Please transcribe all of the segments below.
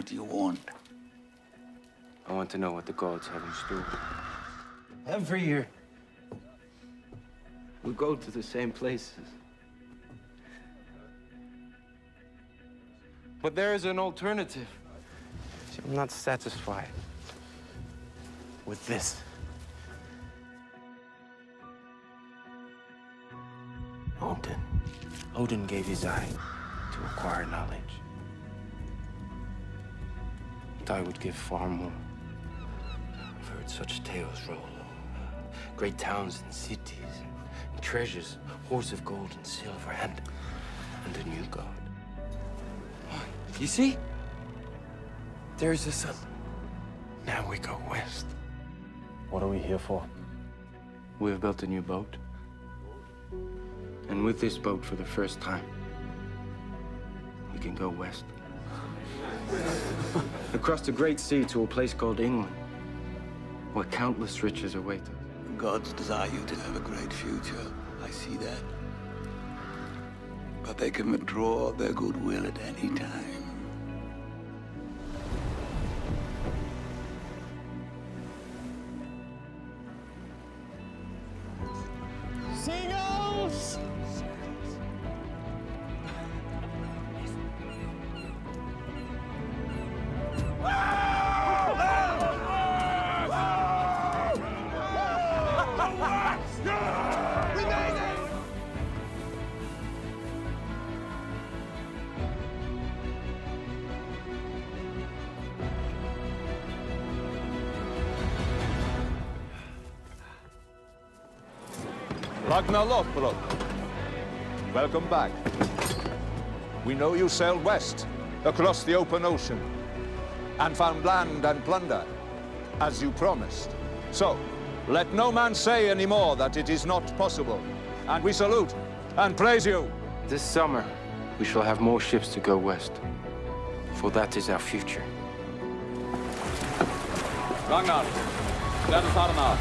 What do you want? I want to know what the gods have in store. Every year. We go to the same places. But there is an alternative. See, I'm not satisfied with this. Odin gave his eye to acquire knowledge. But I would give far more. I've heard such tales roll. Great towns and cities, and treasures, hoards of gold and silver, and a new god. You see? There's the sun. Now we go west. What are we here for? We have built a new boat. And with this boat, for the first time, we can go west. Across the great sea to a place called England, where countless riches await us. The gods desire you to have a great future. I see that. But they can withdraw their goodwill at any time. Seagulls! Ragnar Lothbrok, welcome back. We know you sailed west, across the open ocean, and found land and plunder, as you promised. So, let no man say anymore that it is not possible. And we salute and praise you. This summer, we shall have more ships to go west, for that is our future. Ragnar, let us arm now.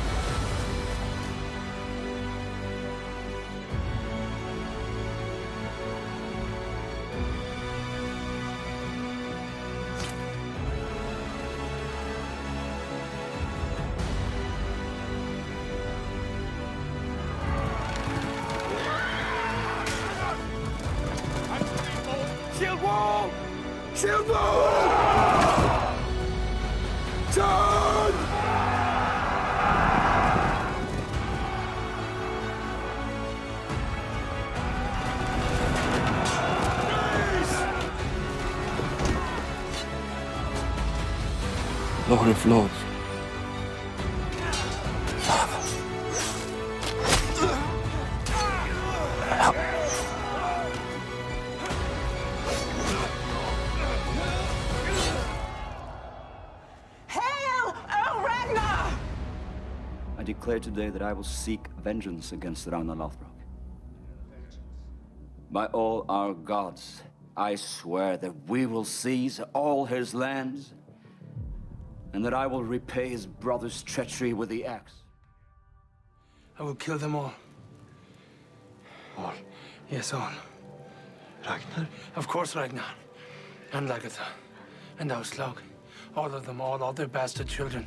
Shield wall! Shield wall! Turn! Lord of Lords. I declare today that I will seek vengeance against Ragnar Lothbrok. By all our gods, I swear that we will seize all his lands, and that I will repay his brother's treachery with the axe. I will kill them all. All? Yes, all. Ragnar? Of course, Ragnar. And Lagertha. And Auslog. All of them, all their bastard children.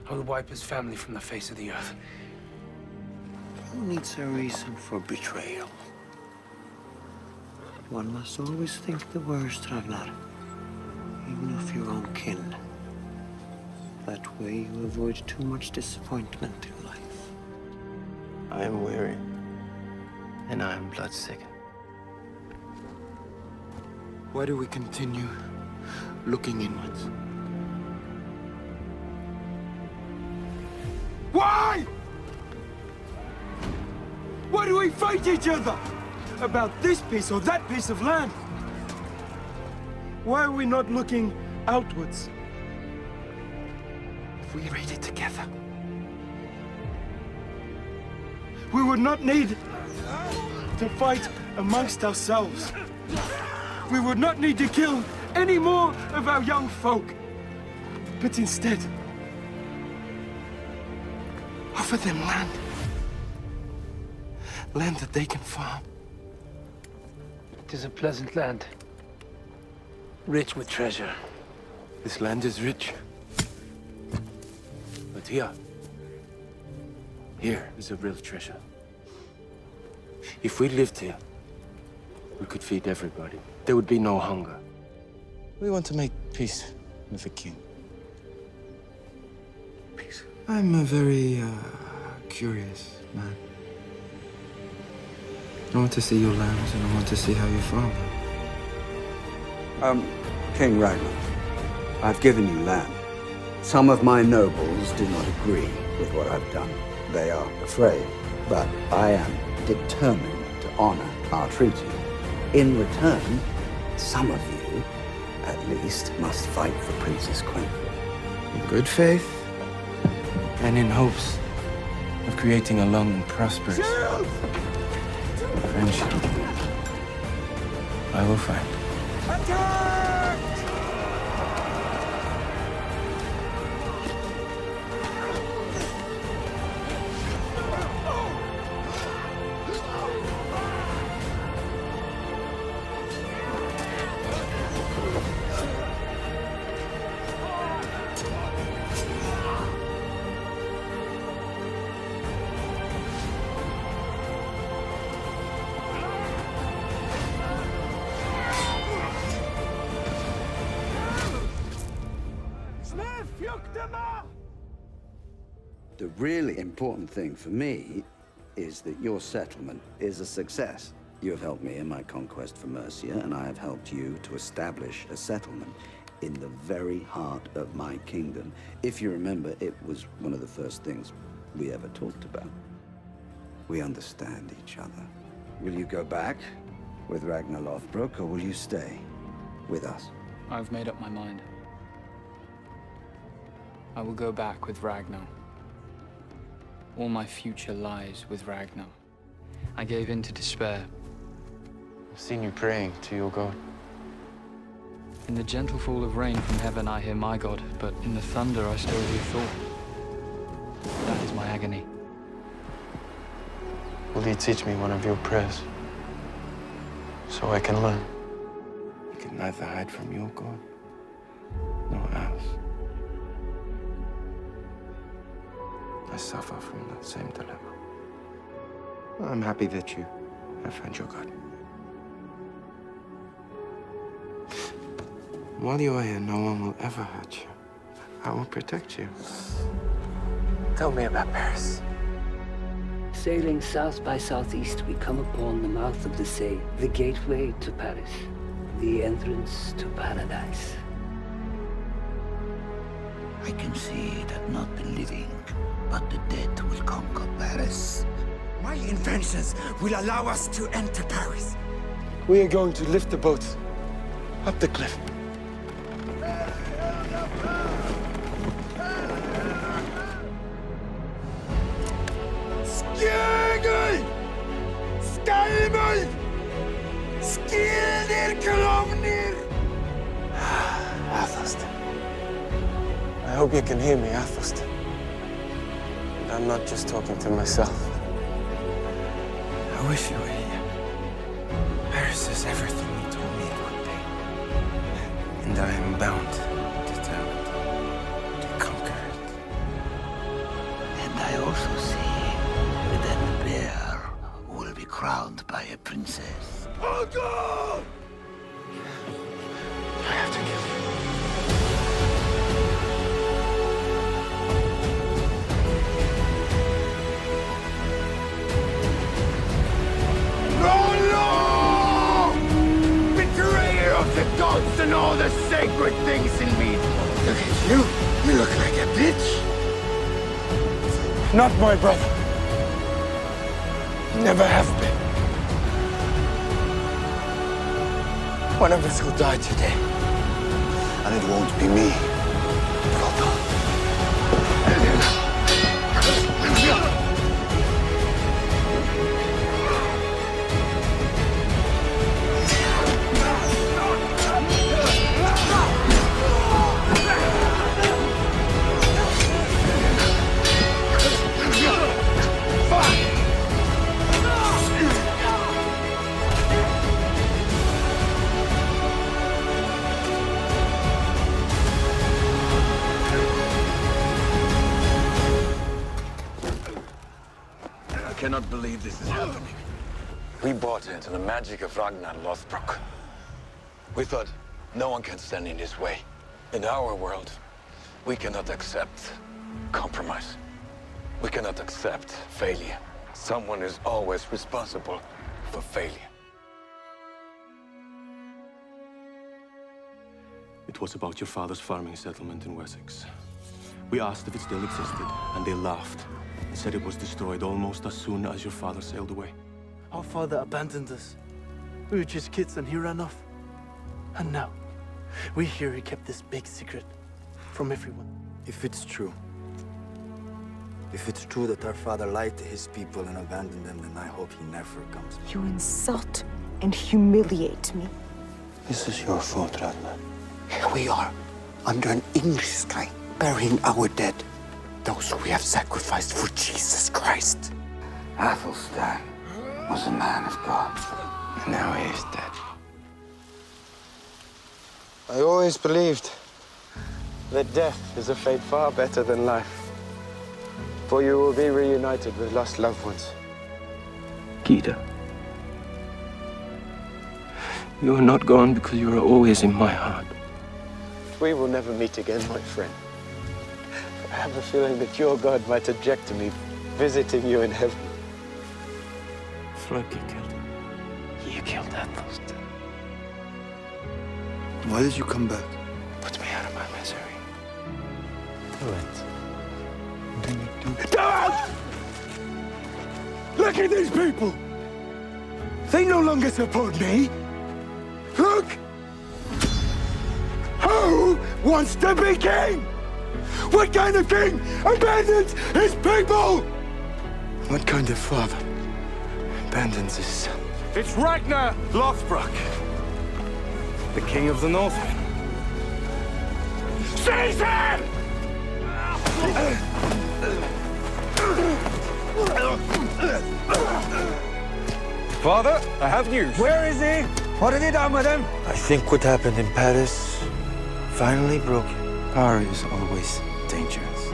I will wipe his family from the face of the earth. Who needs a reason for betrayal? One must always think the worst, Ragnar. Even of your own kin. That way you avoid too much disappointment in life. I am weary. And I am bloodsick. Why do we continue looking inwards? Why? Why do we fight each other? About this piece or that piece of land? Why are we not looking outwards? If we read it together, we would not need to fight amongst ourselves. We would not need to kill any more of our young folk. But instead, offer them land. Land that they can farm. it is a pleasant land, rich with treasure. This land is rich. But here is a real treasure. If we lived here, we could feed everybody. There would be no hunger. We want to make peace with the king. Peace. I'm a very curious man. I want to see your lands and I want to see how you farm. King Ragnar, I've given you land. Some of my nobles do not agree with what I've done. They are afraid, but I am determined to honor our treaty. In return, some of you, at least, must fight for Princess Quentin. In good faith. And in hopes of creating a long and prosperous friendship. I will fight. The really important thing for me is that your settlement is a success. You have helped me in my conquest for Mercia, and I have helped you to establish a settlement in the very heart of my kingdom. If you remember, it was one of the first things we ever talked about. We understand each other. Will you go back with Ragnar Lothbrok, or will you stay with us? I've made up my mind. I will go back with Ragnar. All my future lies with Ragnar. I gave in to despair. I've seen you praying to your god. In the gentle fall of rain from heaven I hear my god, but in the thunder I still hear Thor. That is my agony. Will you teach me one of your prayers? So I can learn. You can neither hide from your god, nor ours. I suffer from that same dilemma. I'm happy that you have found your God. While you are here, no one will ever hurt you. I will protect you. Tell me about Paris. Sailing south by southeast, we come upon the mouth of the sea, the gateway to Paris, the entrance to paradise. I can see that not the living, but the dead will conquer Paris. My inventions will allow us to enter Paris. We are going to lift the boat up the cliff. Skjøgel! Skalmøll! Skilder klovner! Athelstan. I hope you can hear me, Athelstan. And I'm not just talking to myself. I wish you were here. Paris is everything you told me one day. And I am bound, determined to conquer it. And I also see that the bear will be crowned by a princess. Oh God! I have to kill you. Gods and all the sacred things in me. Look at you. You look like a bitch. Not my brother. Never have been. One of us will die today. And it won't be me, brother. cannot believe this is happening. We bought into the magic of Ragnar Lothbrok. We thought no one can stand in his way. In our world, we cannot accept compromise. We cannot accept failure. Someone is always responsible for failure. It was about your father's farming settlement in Wessex. We asked if it still existed, and they laughed and said it was destroyed almost as soon as your father sailed away. Our father abandoned us. We were just kids and he ran off. And now, we hear he kept this big secret from everyone. If it's true that our father lied to his people and abandoned them, then I hope he never comes back. You insult and humiliate me. This is your fault, Ragnar. Here we are, under an English sky, burying our dead. Those we have sacrificed for Jesus Christ. Athelstan was a man of God, and now he is dead. I always believed that death is a fate far better than life. For you will be reunited with lost loved ones. Gita. You are not gone because you are always in my heart. We will never meet again, my friend. I have a feeling that your God might object to me visiting you in heaven. Floki killed him. You killed Athelstan. Why did you come back? Put me out of my misery. Do it. Dad! Look at these people! They no longer support me! Look! Who wants to be king? What kind of king abandons his people? What kind of father abandons his son? It's Ragnar Lothbrok, The king of the Northmen. seize him! Father, I have news. Where is he? What have you done with him? I think what happened in Paris finally broke you. Power is always dangerous.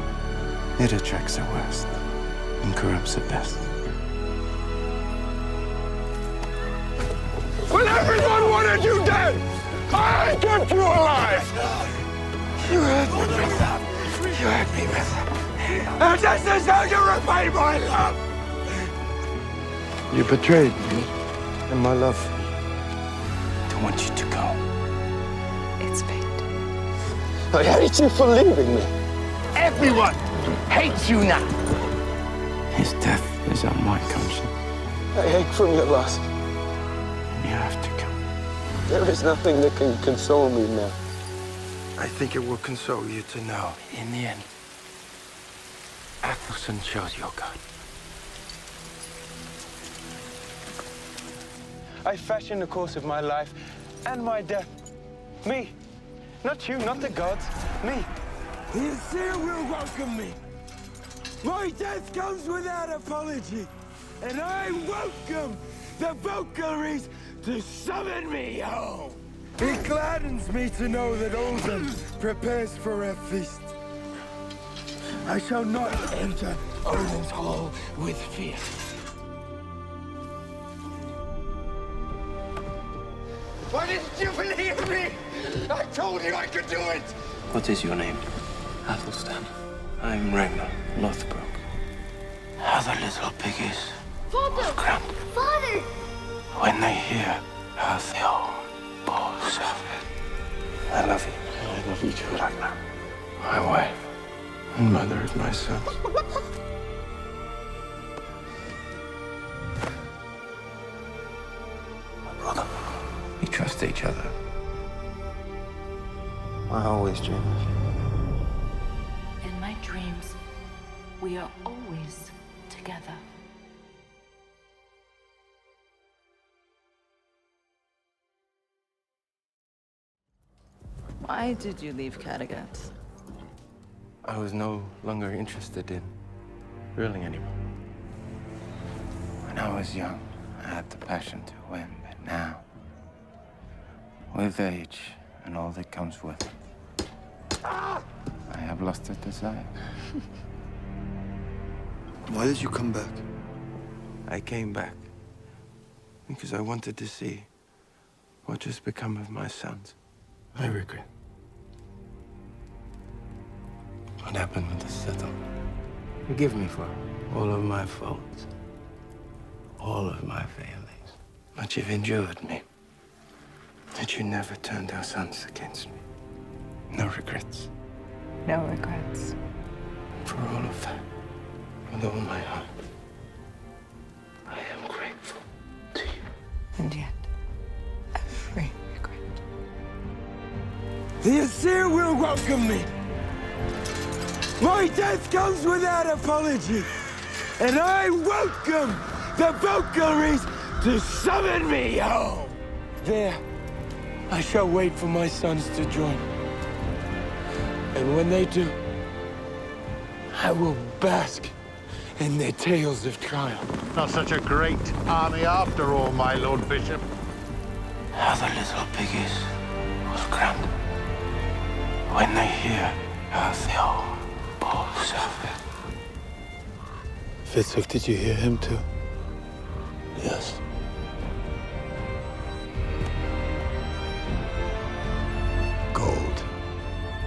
It attracts the worst and corrupts the best. When everyone wanted you dead, I kept you alive! You hurt me with that. You hurt me with that. And this is how you repay my love! You betrayed me and my love for you. I want you to go. It's fate. I hate you for leaving me. Everyone hates you now! His death is on my conscience. I ache from your loss. You have to go. There is nothing that can console me now. I think it will console you to know, in the end, Athelstan chose your God. I fashioned the course of my life and my death. Me. Not you, not the gods. Me. The Aesir will welcome me. My death comes without apology. And I welcome the Valkyries to summon me home. It gladdens me to know that Odin prepares for a feast. I shall not enter Odin's hall with fear. Why didn't you believe me? I told you I could do it! What is your name? Athelstan. I'm Ragnar Lothbrok. How the little piggies Father! grunt Father! when they hear how the old bulls have it. I love you. And I love you too, Ragnar. My wife and mother of my son. My brother. We trust each other. I always dream of you. In my dreams, we are always together. Why did you leave Kattegat? I was no longer interested in ruling anymore. When I was young, I had the passion to win, but now, with age and all that comes with it, I have lost the desire. Why did you come back? I came back because I wanted to see what has become of my sons. I regret what happened with the settlement. Forgive me for all of my faults, all of my failings. But you've endured me. That you never turned our sons against me. No regrets. No regrets. For all of that, with all my heart, I am grateful to you. And yet, every regret. The Asir will welcome me. My death comes without apology. And I welcome the Valkyries to summon me home. There, I shall wait for my sons to join. And when they do, I will bask in their tales of triumph. Not such a great army after all, my Lord Bishop. How the little piggies will grant when they hear how Theo Paul suffered. Fitzek, did you hear him too? Yes. Cold.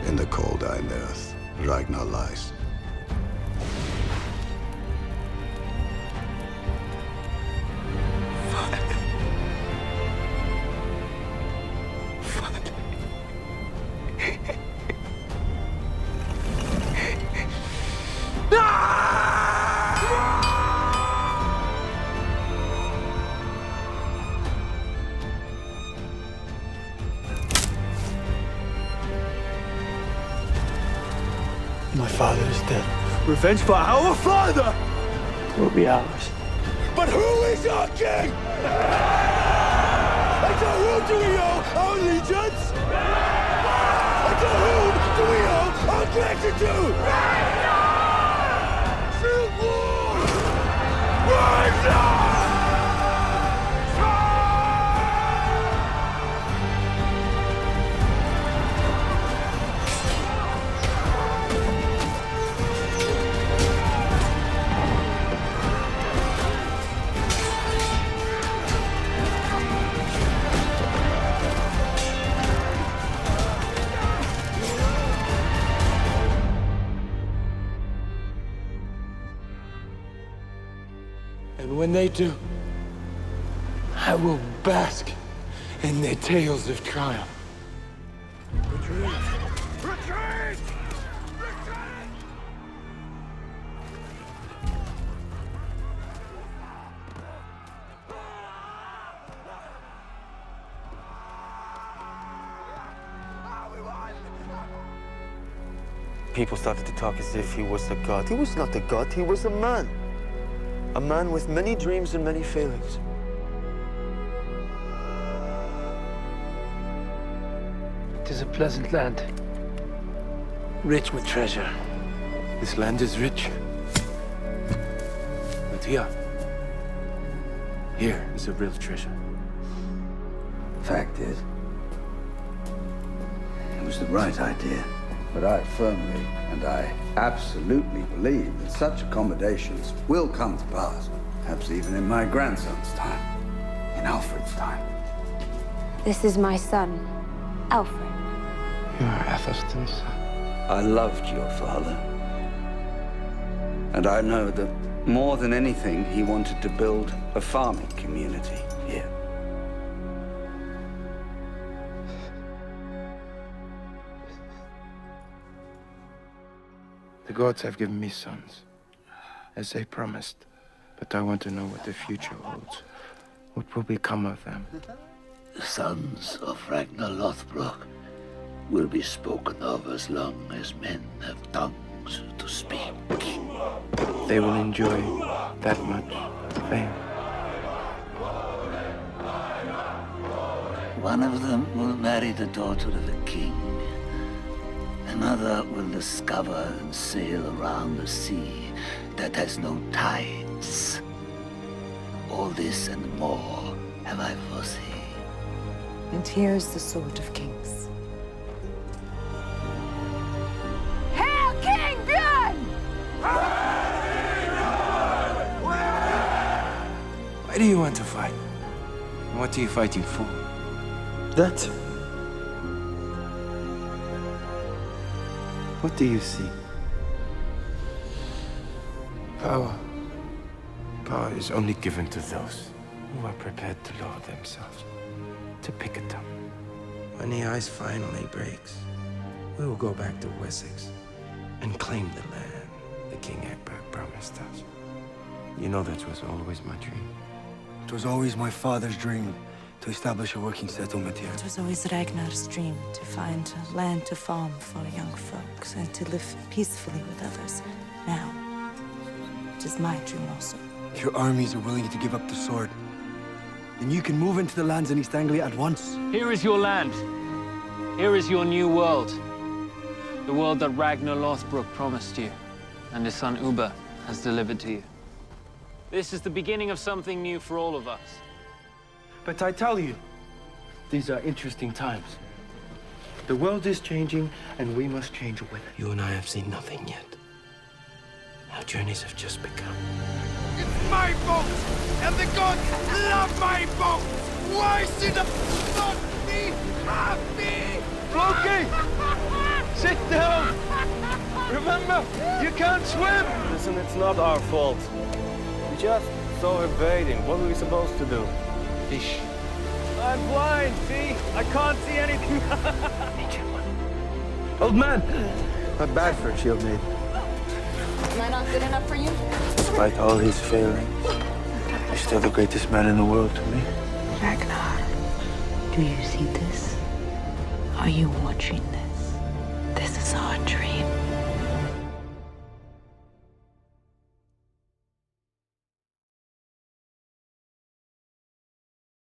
In the cold-eyed earth, Ragnar lies. My father is dead. Revenge for our father Will be ours. But who is our king? And to whom do we owe our allegiance? And to whom do we owe our gratitude? True war! Ragnar! And when they do, I will bask in their tales of triumph. Retreat! Retreat! People started to talk as if he was a god. He was not a god, he was a man. A man with many dreams and many failings. It is a pleasant land, rich with treasure. This land is rich. But here is a real treasure. Fact is, it was the right idea. But I firmly and I absolutely believe that such accommodations will come to pass. Perhaps even in my grandson's time. In Alfred's time. This is my son, Alfred. You are Athelstan's son. I loved your father. And I know that more than anything, he wanted to build a farming community here. The gods have given me sons, as they promised. But I want to know what the future holds. What will become of them? The sons of Ragnar Lothbrok will be spoken of as long as men have tongues to speak. They will enjoy that much fame. One of them will marry the daughter of a king. Another will discover and sail around a sea that has no tides. All this and more have I foreseen. And here's the Sword of Kings. Hail King Bjorn! do you want to fight? And what are you fighting for? That. What do you see? Power. Power is only given to those who are prepared to lower themselves, to pick it up. When the ice finally breaks, we will go back to Wessex and claim the land the King Egbert promised us. You know that was always my dream. It was always my father's dream to establish a working settlement here. It was always Ragnar's dream to find a land to farm for young folks and to live peacefully with others. Now, it is my dream also. If your armies are willing to give up the sword, then you can move into the lands in East Anglia at once. Here is your land. Here is your new world. The world that Ragnar Lothbrok promised you, and his son Uber has delivered to you. This is the beginning of something new for all of us. But I tell you, these are interesting times. The world is changing, and we must change with it. You and I have seen nothing yet. Our journeys have just begun. It's my boat! And the gods love my boat! Why should the not be happy? Loki! Sit down! Remember, you can't swim! Listen, it's not our fault. We just saw her bathing. What were we supposed to do? Fish. I'm blind, see? I can't see anything. Old man! Not bad for a shield maid. Am I not good enough for you? Despite all his failings, he's still the greatest man in the world to me. Ragnar, do you see this? Are you watching this?